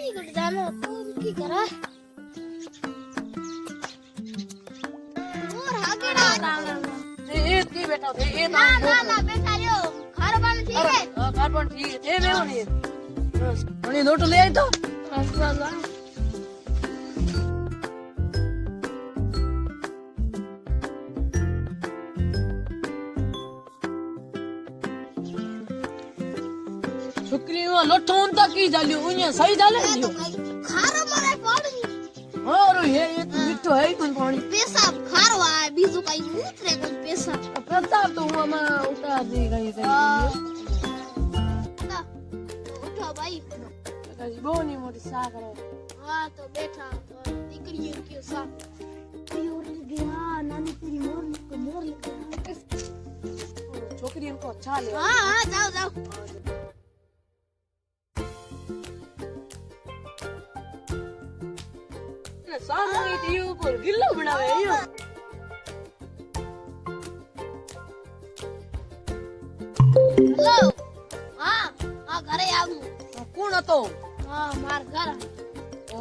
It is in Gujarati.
इकडे जाणं की करा और हागेड़ा ए की बेटा ए ना ना ना बेटा लो खार पानी ठीक है કાર્બન ઠીક છે મેવો ને મને નોટ લઈ આવી તો છોકરીઓ લોઠો ઊંતા કી જાલ્યો અહીંયા સહી ચાલે ને જો खारो मारे पानी હારો હે એ તો મીઠો હે કોણ પાણી पेशाब खारो आ बीजू कई उतरे कोई पेशाब પ્રતાપ તો હું આમાં ઉતાર દઈ ગઈ ना उठो भाई કઈ બહુ ની મોટી સા કરો हाँ तो बैठा तो निकली क्यों सा और गया नानी तेरी मोर છોકરીઓ કો અચ્છા લે हाँ हाँ जाओ जाओ ને સામો એ ટીવી ઉપર ગિલ્લો બનાવે અહીંયા हेलो हाँ हाँ घरे आऊं કોણ હતો हाँ मार घर ઓ